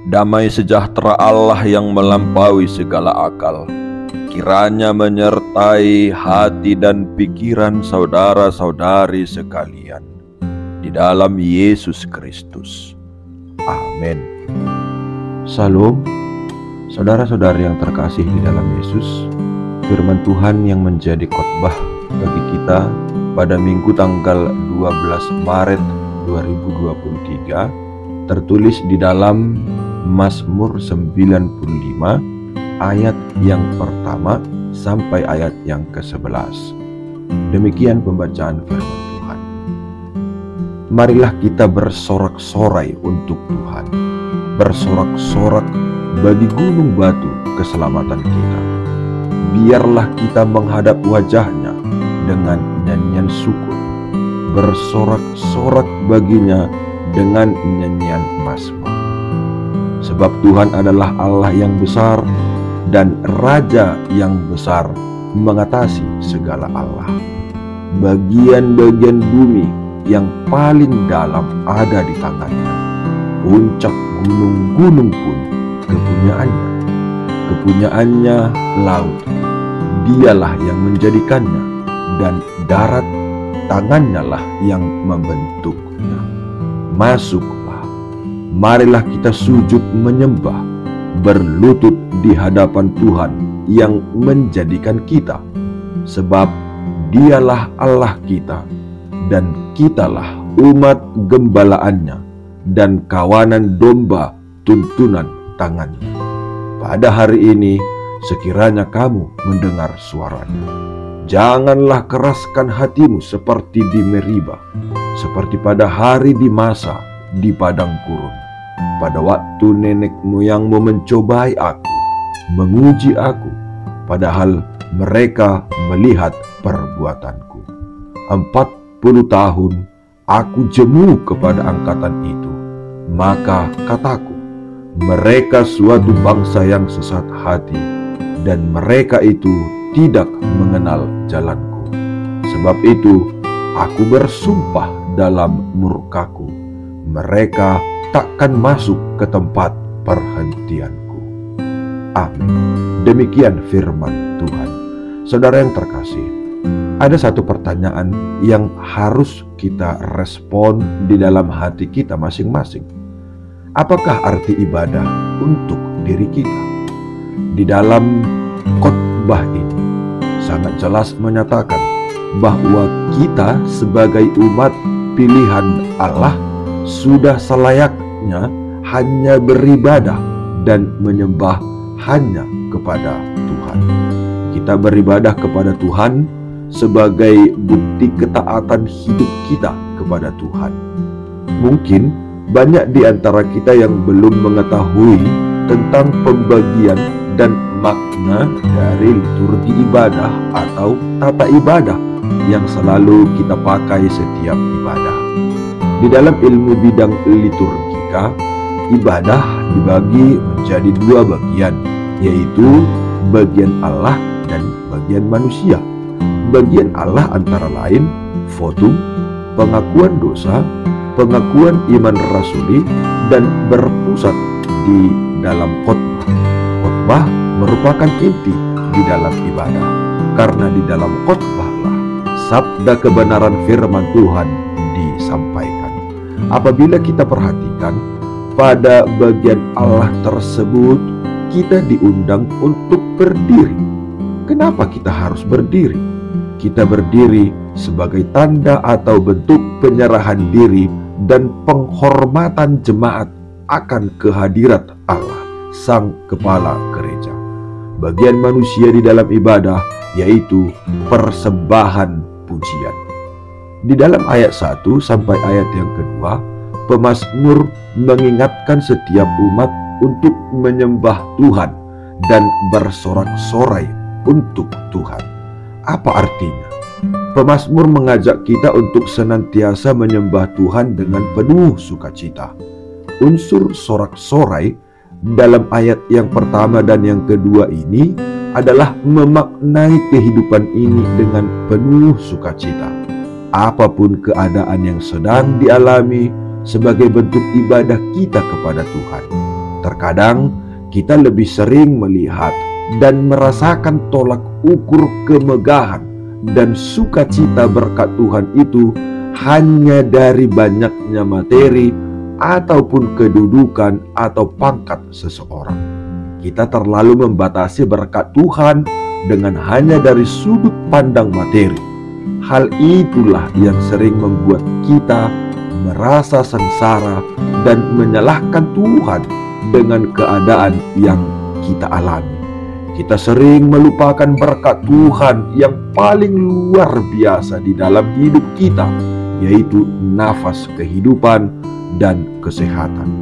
Damai sejahtera Allah yang melampaui segala akal, kiranya menyertai hati dan pikiran saudara-saudari sekalian di dalam Yesus Kristus. Amin. Salam, saudara-saudari yang terkasih di dalam Yesus. Firman Tuhan yang menjadi khotbah bagi kita pada Minggu tanggal 12 Maret 2023 tertulis di dalam Mazmur 95 ayat yang pertama sampai ayat yang ke-11. Demikian pembacaan firman Tuhan. Marilah kita bersorak-sorai untuk Tuhan, bersorak-sorak bagi gunung batu keselamatan kita. Biarlah kita menghadap wajahnya dengan nyanyian syukur, bersorak-sorak baginya dengan nyanyian mazmur. Sebab Tuhan adalah Allah yang besar dan Raja yang besar mengatasi segala Allah. Bagian-bagian bumi yang paling dalam ada di tangannya. Puncak gunung-gunung pun kepunyaannya. Kepunyaannya laut, dialah yang menjadikannya, dan darat, tangannya lah yang membentuknya. Masuklah, marilah kita sujud menyembah, berlutut di hadapan Tuhan yang menjadikan kita, sebab dialah Allah kita, dan kitalah umat gembalaannya, dan kawanan domba tuntunan tangannya. Pada hari ini, sekiranya kamu mendengar suaranya, janganlah keraskan hatimu seperti di Meriba, seperti pada hari di Masa di padang gurun, pada waktu nenek moyangmu mencobai aku, menguji aku, padahal mereka melihat perbuatanku. 40 tahun aku jemu kepada angkatan itu, maka kataku, mereka suatu bangsa yang sesat hati, dan mereka itu tidak mengenal jalanku. Sebab itu aku bersumpah dalam murkaku, mereka takkan masuk ke tempat perhentianku. Amin. Demikian firman Tuhan. Saudara yang terkasih, ada satu pertanyaan yang harus kita respon di dalam hati kita masing-masing. Apakah arti ibadah untuk diri kita? Di dalam khotbah ini sangat jelas menyatakan bahwa kita sebagai umat pilihan Allah sudah selayaknya hanya beribadah dan menyembah hanya kepada Tuhan. Kita beribadah kepada Tuhan sebagai bukti ketaatan hidup kita kepada Tuhan. Mungkin banyak di antara kita yang belum mengetahui tentang pembagian dan makna dari liturgi ibadah atau tata ibadah yang selalu kita pakai setiap ibadah. Di dalam ilmu bidang liturgika, ibadah dibagi menjadi dua bagian, yaitu bagian Allah dan bagian manusia. Bagian Allah antara lain votum, pengakuan dosa, pengakuan iman rasuli, dan berpusat di dalam khotbah. Khotbah merupakan inti di dalam ibadah, karena di dalam khotbahlah sabda kebenaran firman Tuhan disampaikan. Apabila kita perhatikan pada bagian Allah tersebut, kita diundang untuk berdiri. Kenapa kita harus berdiri? Kita berdiri sebagai tanda atau bentuk penyerahan diri dan penghormatan jemaat akan kehadirat Allah, Sang Kepala Gereja. Bagian manusia di dalam ibadah yaitu persembahan pujian. Di dalam ayat 1 sampai ayat yang kedua, pemazmur mengingatkan setiap umat untuk menyembah Tuhan dan bersorak-sorai untuk Tuhan. Apa artinya? Pemazmur mengajak kita untuk senantiasa menyembah Tuhan dengan penuh sukacita. Unsur sorak-sorai dalam ayat yang pertama dan yang kedua ini adalah memaknai kehidupan ini dengan penuh sukacita. Apapun keadaan yang sedang dialami sebagai bentuk ibadah kita kepada Tuhan. Terkadang kita lebih sering melihat dan merasakan tolak ukur kemegahan dan sukacita berkat Tuhan itu hanya dari banyaknya materi ataupun kedudukan atau pangkat seseorang. Kita terlalu membatasi berkat Tuhan dengan hanya dari sudut pandang materi. Hal itulah yang sering membuat kita merasa sengsara dan menyalahkan Tuhan dengan keadaan yang kita alami. Kita sering melupakan berkat Tuhan yang paling luar biasa di dalam hidup kita, yaitu nafas kehidupan dan kesehatan.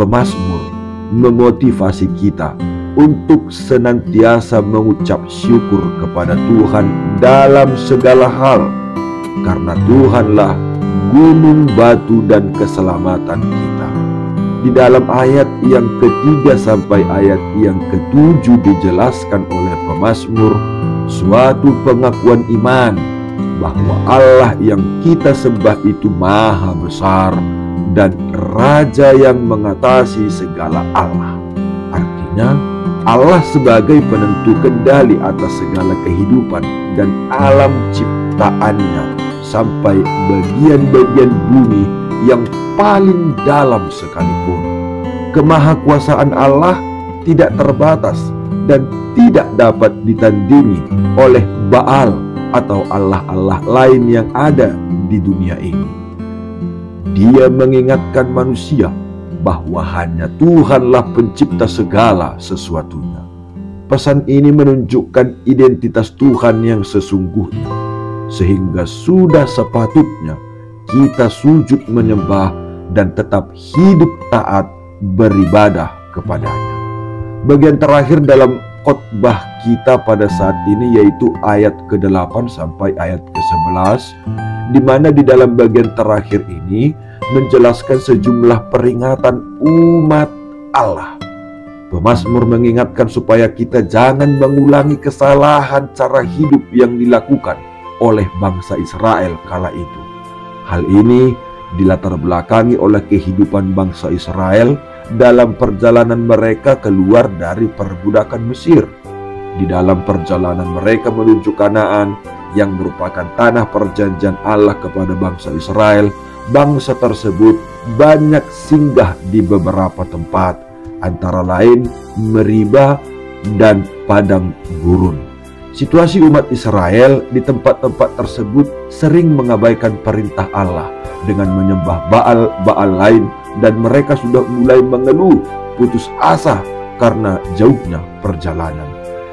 Pemazmur memotivasi kita untuk senantiasa mengucap syukur kepada Tuhan dalam segala hal, karena Tuhanlah gunung batu dan keselamatan kita. Di dalam ayat yang ketiga sampai ayat yang ketujuh dijelaskan oleh pemazmur suatu pengakuan iman bahwa Allah yang kita sembah itu maha besar dan Raja yang mengatasi segala Allah. Artinya Allah sebagai penentu kendali atas segala kehidupan dan alam ciptaannya sampai bagian-bagian bumi yang paling dalam sekalipun. Kemahakuasaan Allah tidak terbatas dan tidak dapat ditandingi oleh Baal atau Allah-Allah lain yang ada di dunia ini. Dia mengingatkan manusia bahwa hanya Tuhanlah pencipta segala sesuatunya. Pesan ini menunjukkan identitas Tuhan yang sesungguhnya, sehingga sudah sepatutnya kita sujud menyembah dan tetap hidup taat beribadah kepadanya. Bagian terakhir dalam khotbah kita pada saat ini yaitu ayat ke-8 sampai ayat ke-11, di mana di dalam bagian terakhir ini menjelaskan sejumlah peringatan umat Allah. Pemazmur mengingatkan supaya kita jangan mengulangi kesalahan cara hidup yang dilakukan oleh bangsa Israel kala itu. Hal ini dilatar belakangi oleh kehidupan bangsa Israel dalam perjalanan mereka keluar dari perbudakan Mesir. Di dalam perjalanan mereka menuju Kanaan yang merupakan tanah perjanjian Allah kepada bangsa Israel, bangsa tersebut banyak singgah di beberapa tempat, antara lain Meriba dan padang gurun. Situasi umat Israel di tempat-tempat tersebut sering mengabaikan perintah Allah dengan menyembah Baal lain, dan mereka sudah mulai mengeluh putus asa karena jauhnya perjalanan.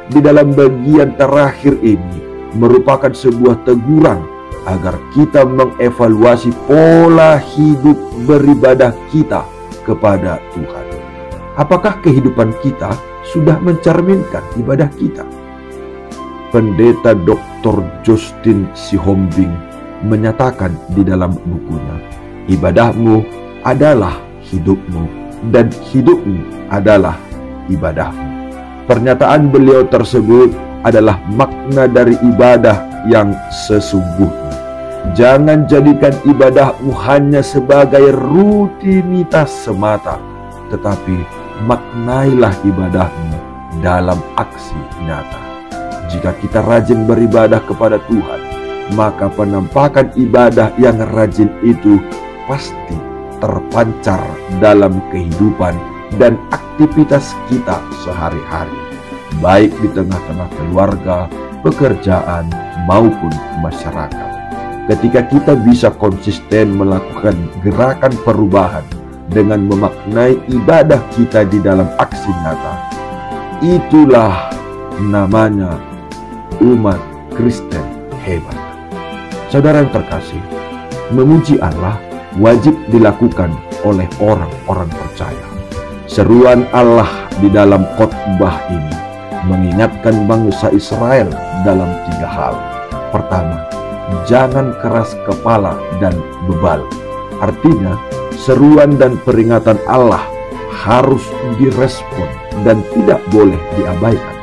Di dalam bagian terakhir ini merupakan sebuah teguran agar kita mengevaluasi pola hidup beribadah kita kepada Tuhan. Apakah kehidupan kita sudah mencerminkan ibadah kita? Pendeta Dr. Justin Sihombing menyatakan di dalam bukunya, ibadahmu adalah hidupmu dan hidupmu adalah ibadahmu. Pernyataan beliau tersebut adalah makna dari ibadah yang sesungguhnya. Jangan jadikan ibadahmu hanya sebagai rutinitas semata, tetapi maknailah ibadahmu dalam aksi nyata. Jika kita rajin beribadah kepada Tuhan, maka penampakan ibadah yang rajin itu pasti terpancar dalam kehidupan dan aktivitas kita sehari-hari, baik di tengah-tengah keluarga, pekerjaan, maupun masyarakat. Ketika kita bisa konsisten melakukan gerakan perubahan dengan memaknai ibadah kita di dalam aksi nyata, itulah namanya umat Kristen hebat. Saudara yang terkasih, memuji Allah wajib dilakukan oleh orang-orang percaya. Seruan Allah di dalam khotbah ini mengingatkan bangsa Israel dalam 3 hal. Pertama, jangan keras kepala dan bebal. Artinya, seruan dan peringatan Allah harus direspon dan tidak boleh diabaikan.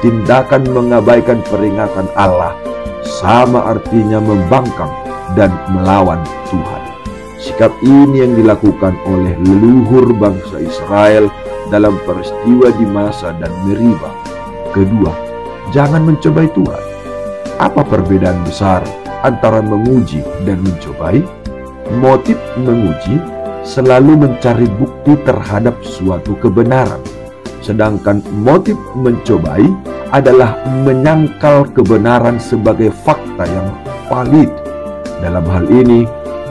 Tindakan mengabaikan peringatan Allah sama artinya membangkang dan melawan Tuhan. Sikap ini yang dilakukan oleh leluhur bangsa Israel dalam peristiwa di Masa dan Meriba. Kedua, jangan mencobai Tuhan. Apa perbedaan besar antara menguji dan mencobai? Motif menguji selalu mencari bukti terhadap suatu kebenaran, sedangkan motif mencobai adalah menyangkal kebenaran sebagai fakta yang valid. Dalam hal ini,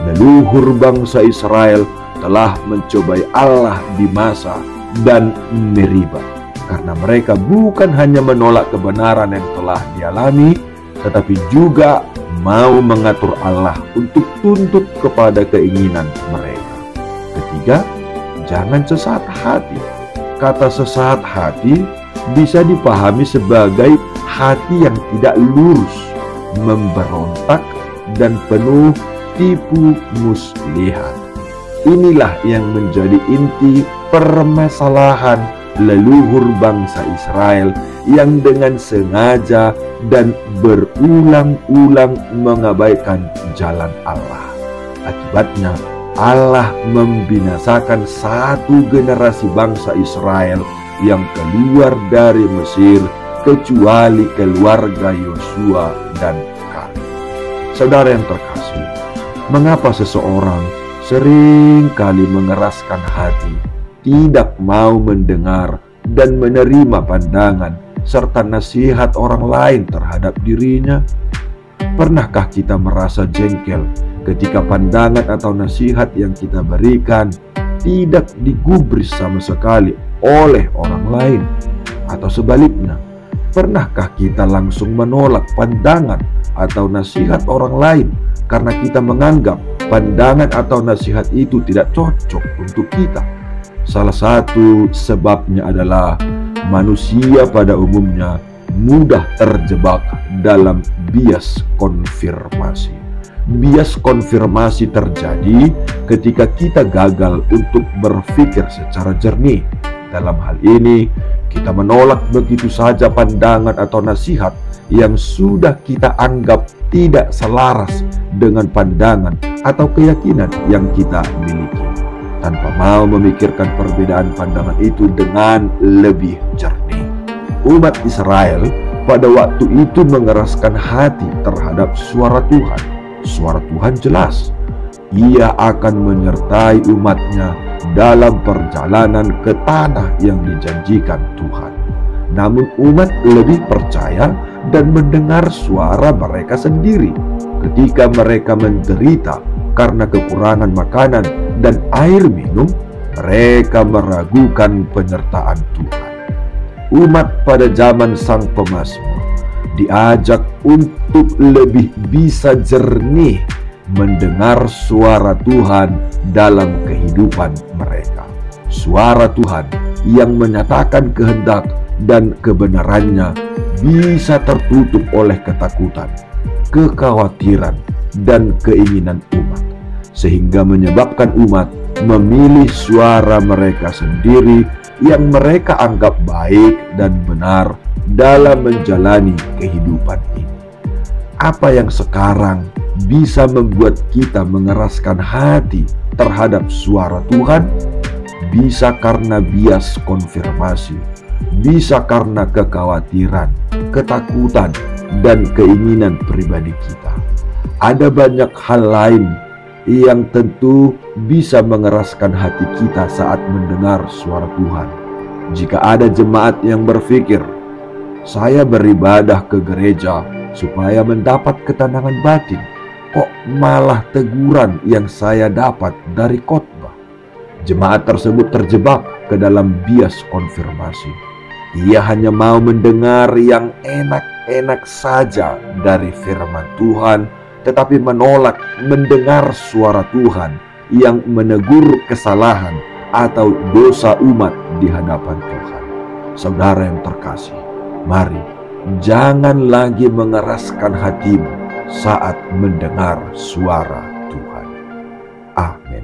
leluhur bangsa Israel telah mencobai Allah di Masa dan Meriba, karena mereka bukan hanya menolak kebenaran yang telah dialami, tetapi juga mau mengatur Allah untuk tunduk kepada keinginan mereka. Ketiga, jangan sesat hati. Kata sesat hati bisa dipahami sebagai hati yang tidak lurus, memberontak, dan penuh tipu muslihat. Inilah yang menjadi inti permasalahan leluhur bangsa Israel yang dengan sengaja dan berulang-ulang mengabaikan jalan Allah. Akibatnya, Allah membinasakan satu generasi bangsa Israel yang keluar dari Mesir, kecuali keluarga Yosua dan Kaleb. Saudara yang terkasih, mengapa seseorang sering kali mengeraskan hati, tidak mau mendengar dan menerima pandangan serta nasihat orang lain terhadap dirinya? Pernahkah kita merasa jengkel ketika pandangan atau nasihat yang kita berikan tidak digubris sama sekali oleh orang lain? Atau sebaliknya, pernahkah kita langsung menolak pandangan atau nasihat orang lain karena kita menganggap pandangan atau nasihat itu tidak cocok untuk kita? Salah satu sebabnya adalah manusia pada umumnya mudah terjebak dalam bias konfirmasi. Bias konfirmasi terjadi ketika kita gagal untuk berpikir secara jernih. Dalam hal ini, kita menolak begitu saja pandangan atau nasihat yang sudah kita anggap tidak selaras dengan pandangan atau keyakinan yang kita miliki, tanpa mau memikirkan perbedaan pandangan itu dengan lebih jernih. Umat Israel pada waktu itu mengeraskan hati terhadap suara Tuhan. Suara Tuhan jelas, Ia akan menyertai umatnya dalam perjalanan ke tanah yang dijanjikan Tuhan. Namun umat lebih percaya dan mendengar suara mereka sendiri ketika mereka menderita karena kekurangan makanan dan air minum. Mereka meragukan penyertaan Tuhan. Umat pada zaman Sang Pemazmur diajak untuk lebih bisa jernih mendengar suara Tuhan dalam kehidupan mereka. Suara Tuhan yang menyatakan kehendak dan kebenarannya bisa tertutup oleh ketakutan, kekhawatiran, dan keinginan umat, sehingga menyebabkan umat memilih suara mereka sendiri yang mereka anggap baik dan benar dalam menjalani kehidupan ini. Apa yang sekarang bisa membuat kita mengeraskan hati terhadap suara Tuhan? Bisa karena bias konfirmasi, bisa karena kekhawatiran, ketakutan, dan keinginan pribadi kita. Ada banyak hal lain yang tentu bisa mengeraskan hati kita saat mendengar suara Tuhan. Jika ada jemaat yang berpikir, saya beribadah ke gereja supaya mendapat ketenangan batin, kok malah teguran yang saya dapat dari khotbah? Jemaat tersebut terjebak ke dalam bias konfirmasi. Ia hanya mau mendengar yang enak-enak saja dari firman Tuhan, tetapi menolak mendengar suara Tuhan yang menegur kesalahan atau dosa umat di hadapan Tuhan. Saudara yang terkasih, mari jangan lagi mengeraskan hatimu saat mendengar suara Tuhan. Amin.